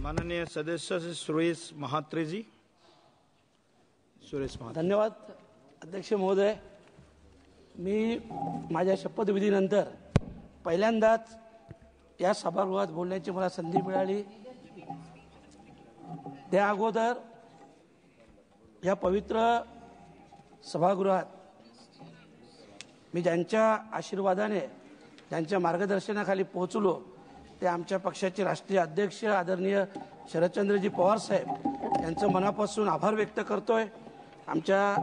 माननीय सदस्य श्री सुरेश महात्रे जी। धन्यवाद अध्यक्ष महोदय। मी माझ्या शपथविधीनंतर पहिल्यांदाच या सभागृहात बोलण्याची मला संधी मिळाली। त्या अगोदर या पवित्र सभागृहात मी ज्यांच्या आशीर्वादाने ज्यांच्या मार्गदर्शनाखाली पोहोचलो ते आमच्या पक्षाचे राष्ट्रीय अध्यक्ष आदरणीय शरदचंद्रजी पवार साहेब यांचं मनापासून आभार व्यक्त करतोय। आमच्या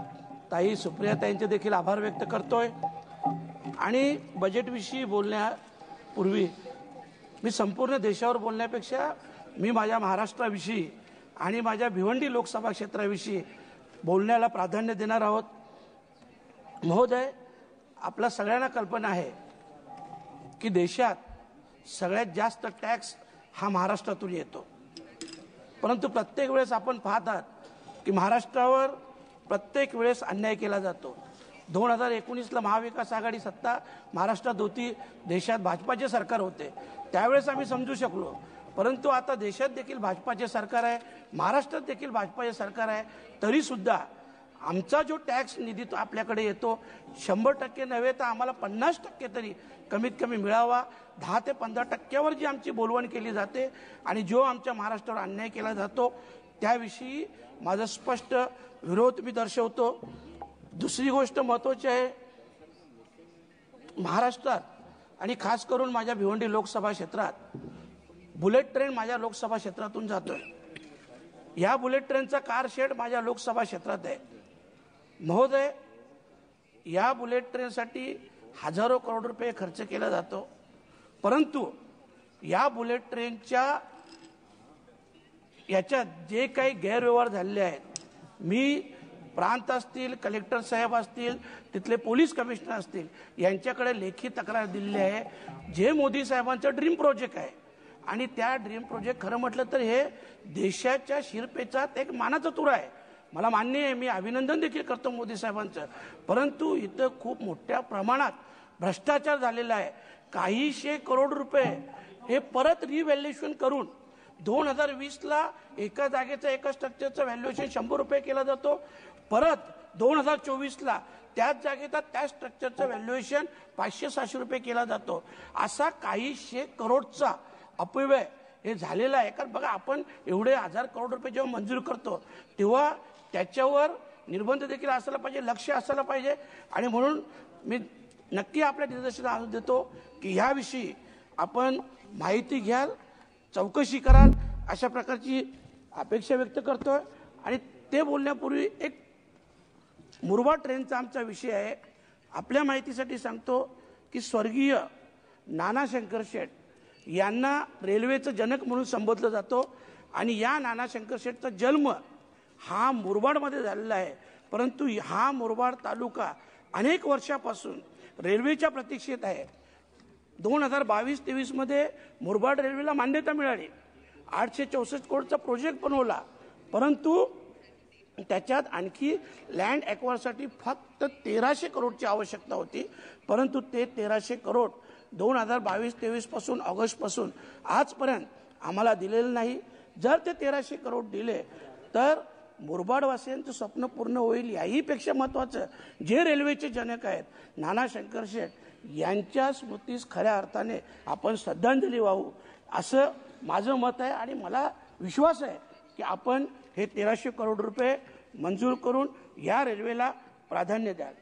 ताई सुप्रियाताईंचे देखील आभार व्यक्त करतोय। आणि बजेटविषयी बोलण्यापूर्वी मी संपूर्ण देशावर बोलण्यापेक्षा मी माझ्या महाराष्ट्राविषयी आणि माझ्या भिवंडी लोकसभा क्षेत्राविषयी बोलण्याला प्राधान्य देणार आहोत। महोदय, आपल्या सगळ्यांना कल्पना आहे की देशात सगळ्यात जास्त टॅक्स हा महाराष्ट्रातून येतो, परंतु प्रत्येक वेळेस आपण पाहतात की महाराष्ट्रावर प्रत्येक वेळेस अन्याय केला जातो। 2019ला महाविकास आघाडी सत्ता महाराष्ट्रात होती, देशात भाजपाचे सरकार होते, त्यावेळेस आम्ही समजू शकलो। परंतु आता देशात देखील भाजपाचे सरकार आहे, महाराष्ट्रात देखील भाजपाचे सरकार आहे, तरी सुद्धा आमचा जो टॅक्स निधी तो आपल्याकडे येतो 100% नव्हे तर आम्हाला 50% तरी कमीत कमी मिळावा। 10 ते 15% जी आमची बोलवण केली जाते आणि जो आमच्या महाराष्ट्रावर अन्याय केला जातो त्याविषयी माझा स्पष्ट विरोध मी दर्शवतो। दुसरी गोष्ट महत्त्वाची आहे, महाराष्ट्रात आणि खास करून माझ्या भिवंडी लोकसभा क्षेत्रात बुलेट ट्रेन माझ्या लोकसभा क्षेत्रातून जातोय। या बुलेट ट्रेनचा कार शेड माझ्या लोकसभा क्षेत्रात आहे। महोदय, या बुलेट ट्रेनसाठी हजारो करोड रुपये खर्च केला जातो, परंतु या बुलेट ट्रेनच्या याच्यात जे काही गैरव्यवहार झालेले आहेत, मी प्रांत असतील, कलेक्टर साहेब असतील, तिथले पोलीस कमिशनर असतील यांच्याकडे लेखी तक्रार दिलेली आहे। जे मोदी साहेबांचं ड्रीम प्रोजेक्ट आहे आणि त्या ड्रीम प्रोजेक्ट खरं म्हटलं तर हे देशाच्या शिरपेचा एक मानाचा तुरा आहे। मला मान्य आहे, मी अभिनंदन देखील करतो मोदी साहेबांचं, परंतु इथं खूप मोठ्या प्रमाणात भ्रष्टाचार झालेला आहे। काहीशे करोड रुपये हे परत रिव्हॅल्युएशन करून 2020ला एका जागेचं एका स्ट्रक्चरचं व्हॅल्युएशन 100 रुपये केला जातो, परत 2024ला त्याच जागेचा त्या स्ट्रक्चरचं व्हॅल्युएशन 500-600 रुपये केला जातो। असा काहीशे करोडचा अपव्यय हे झालेला आहे। कारण बघा, आपण एवढे 1000 करोड रुपये जेव्हा मंजूर करतो तेव्हा त्याच्यावर निर्बंध देखील असायला पाहिजे, लक्ष असायला पाहिजे। आणि म्हणून मी नक्की आपल्या निदर्शनास आणून देतो की ह्याविषयी आपण माहिती घ्याल, चौकशी कराल, अशा प्रकारची अपेक्षा व्यक्त करतोय। आणि ते बोलण्यापूर्वी एक मुरबाड ट्रेनचा आमचा विषय आहे। आपल्या माहितीसाठी सांगतो की स्वर्गीय नाना शंकर शेठ यांना रेल्वेचं जनक म्हणून संबोधलं जातो आणि या नाना शंकर शेठचा जन्म हा मुरबाडमध्ये झालेला आहे, परंतु हा मुरबाड तालुका अनेक वर्षापासून रेल्वेच्या प्रतीक्षेत आहे। 2022-23 मध्ये मुरबाड रेल्वेला मान्यता मिळाली, 864 कोटीचा प्रोजेक्ट बनवला, परंतु त्याच्यात आणखी लँड ॲक्वायरसाठी फक्त 1300 करोडची आवश्यकता होती, परंतु ते 1300 करोड 2022-23 पासून ऑगस्टपासून आजपर्यंत आम्हाला दिलेलं नाही। जर ते 1300 करोड दिले तर मुरबाडवासियांचं स्वप्न पूर्ण होईल। याहीपेक्षा महत्त्वाचं, जे रेल्वेचे जनक आहेत नाना शंकर शेठ यांच्या स्मृतीस खऱ्या अर्थाने आपण श्रद्धांजली वाहू असं माझं मत आहे। आणि मला विश्वास आहे की आपण हे 1300 करोड रुपये मंजूर करून या रेल्वेला प्राधान्य द्याल।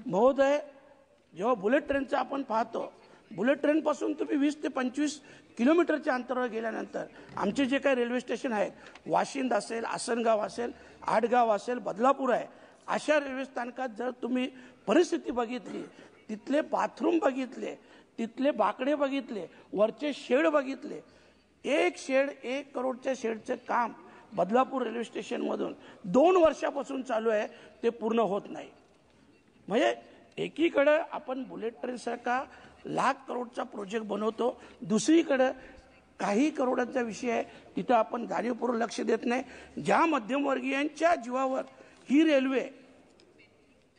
महोदय, जेव्हा बुलेट ट्रेनचं आपण पाहतो, बुलेट ट्रेनपासून तुम्ही 20 ते 25 किलोमीटरच्या अंतरावर गेल्यानंतर आमचे जे काही रेल्वे स्टेशन आहेत, वाशिंद असेल, आसनगाव असेल, आडगाव असेल, बदलापूर आहे, अशा रेल्वे स्थानकात जर तुम्ही परिस्थिती बघितली, तिथले बाथरूम बघितले, तिथले बाकडे बघितले, वरचे शेड बघितले, एक शेड 1 करोडच्या शेडचं काम बदलापूर रेल्वे स्टेशनमधून 2 वर्षापासून चालू आहे, ते पूर्ण होत नाही। म्हणजे एकीकडे आपण बुलेट ट्रेनसारखा लाख करोडचा प्रोजेक्ट बनवतो, दुसरीकडे काही करोडांचा विषय आहे तिथं आपण जाणीवपूर्वक लक्ष देत नाही। ज्या मध्यमवर्गीयांच्या जीवावर ही रेल्वे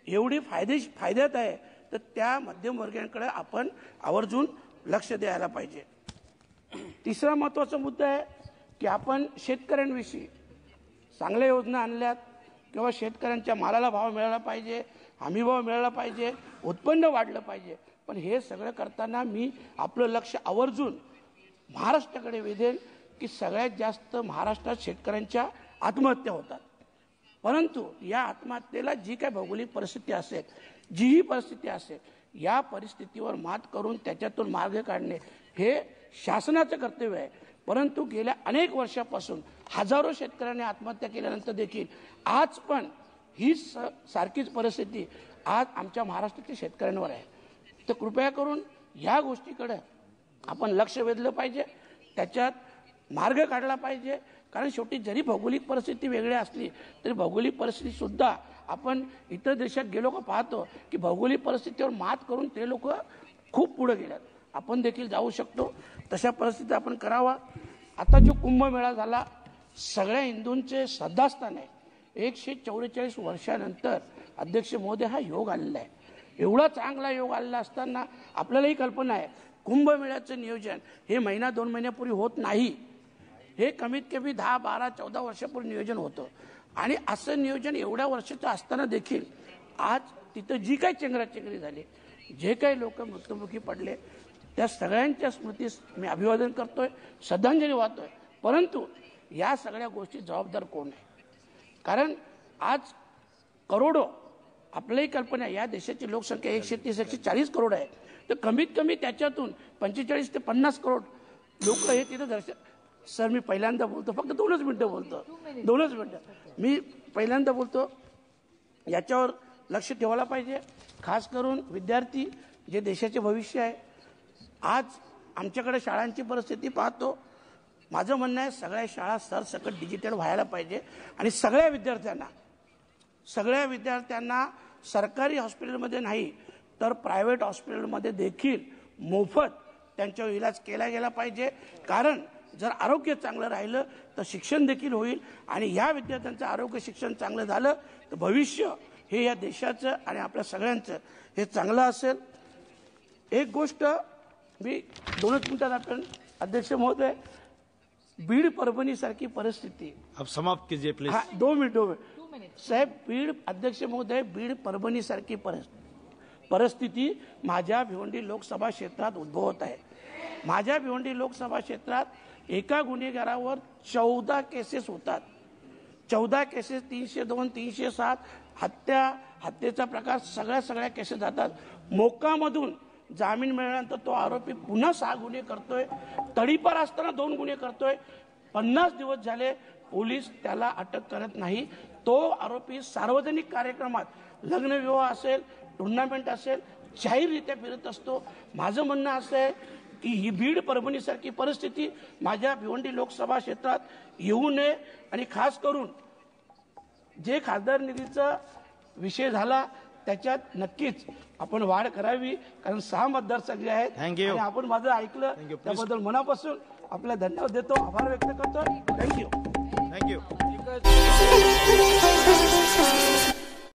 एवढी फायद्यात आहे तर त्या मध्यमवर्गीयांकडे आपण आवर्जून लक्ष द्यायला पाहिजे। तिसरा महत्त्वाचा मुद्दा आहे की आपण शेतकऱ्यांविषयी चांगल्या योजना आणल्यात किंवा शेतकऱ्यांच्या मालाला भाव मिळाला पाहिजे, हमी भाव मिळाला पाहिजे, उत्पन्न वाढलं पाहिजे. पण हे सगळं करताना मी आपलं लक्ष आवर्जून महाराष्ट्राकडे वेधेन की सगळ्यात जास्त महाराष्ट्रात शेतकऱ्यांच्या आत्महत्या होतात. परंतु या आत्महत्येला जी काय भौगोलिक परिस्थिती असेल, जीही परिस्थिती असेल, या परिस्थितीवर मात करून त्याच्यातून मार्ग काढणे हे शासनाचं कर्तव्य आहे. परंतु गेल्या अनेक वर्षापासून हजारो शेतकऱ्यांनी आत्महत्या केल्यानंतर देखील आज पण ही सारखीच परिस्थिती आज आमच्या महाराष्ट्राच्या शेतकऱ्यांवर आहे. तर कृपया करून या गोष्टीकडे आपण लक्ष वेधलं पाहिजे, त्याच्यात मार्ग काढला पाहिजे. कारण शेवटी जरी भौगोलिक परिस्थिती वेगळी असली तरी भौगोलिक परिस्थितीसुद्धा आपण इतर देशात गेलो का पाहतो की भौगोलिक परिस्थितीवर मात करून ते लोक खूप पुढे गेल्यात. आपण देखील जाऊ शकतो, तशा परिस्थितीत आपण करावा. आता जो कुंभमेळा झाला सगळ्या हिंदूंचे श्रद्धास्थान आहे. 144 वर्षानंतर अध्यक्ष महोदय हा योग आलेला आहे. एवढा चांगला योग आलेला असताना आपल्यालाही कल्पना आहे कुंभमेळ्याचं नियोजन हे महिना 2 महिन्यापूर्वी होत नाही. हे कमीत कमी 10, 12, 14 वर्षापूर्वी नियोजन होतं. आणि असं नियोजन एवढ्या वर्षाचं असताना देखील आज तिथं जी काही चेंगराचेंगरी झाली, जे काही लोक मृत्युमुखी पडले, त्या सगळ्यांच्या स्मृतीस मी अभिवादन करतोय, श्रद्धांजली वाहतोय. परंतु या सगळ्या गोष्टी जबाबदार कोण आहे? कारण आज करोडो, आपल्याही कल्पना आहे या देशाची लोकसंख्या 130-140 करोड आहे. तर कमीत कमी त्याच्यातून 45 ते 50 करोड लोक हे तिथं दर्शन. सर मी पहिल्यांदा बोलतो, फक्त 2 मिनिटं बोलतो, 2 मिनिटं मी पहिल्यांदा बोलतो. याच्यावर लक्ष ठेवायला पाहिजे, खास करून विद्यार्थी जे देशाचे भविष्य आहे. आज आमच्याकडे शाळांची परिस्थिती पाहतो. माझं म्हणणं आहे सगळ्या शाळा सरसकट डिजिटल व्हायला पाहिजे आणि सगळ्या विद्यार्थ्यांना सरकारी हॉस्पिटलमध्ये नाही तर प्रायव्हेट हॉस्पिटलमध्ये देखील मोफत त्यांच्यावर इलाज केला गेला पाहिजे. कारण जर आरोग्य चांगलं राहिलं तर शिक्षण देखील होईल आणि या विद्यार्थ्यांचं आरोग्य शिक्षण चांगलं झालं तर भविष्य हे या देशाचं आणि आपल्या सगळ्यांचं हे चांगलं असेल. एक गोष्ट मी 2 मिनिटात आपण अध्यक्ष महोदय, बीड परभणी सारखी परिस्थिती आप समाप्त कीजिए प्लीज. 2 मिनिट साहेब. बीड अध्यक्ष महोदय, बीड परभणी सारखी परिस्थिती माझ्या भिवंडी लोकसभा क्षेत्रात उद्भवत आहे. माझ्या भिवंडी लोकसभा क्षेत्रात एका गुन्हेगारावर 14 केसेस होतात. 14 केसेस, 302, 307 हत्येचा प्रकार सगळ्या केसेस जातात. मोक्कामधून जामीन मिळाल्यानंतर तो आरोपी पुन्हा 6 गुन्हे करतोय. तडीपार असताना 2 गुन्हे करतोय. 50 दिवस झाले पोलीस त्याला अटक करत नाही. तो आरोपी सार्वजनिक कार्यक्रमात, लग्न विवाह असेल, टुर्नामेंट असेल, जाहीररित्या फिरत असतो. माझं म्हणणं असं आहे की ही बीड परभणीसारखी परिस्थिती माझ्या भिवंडी लोकसभा क्षेत्रात येऊ नये. आणि खास करून जे खासदार निधीचा विषय झाला त्याच्यात नक्कीच आपण वाढ करावी. कारण 6 मतदारसंघ आहेत आणि आपण माझं ऐकलं त्याबद्दल मनापासून आपल्याला धन्यवाद देतो, आभार व्यक्त करतो. थँक्यू.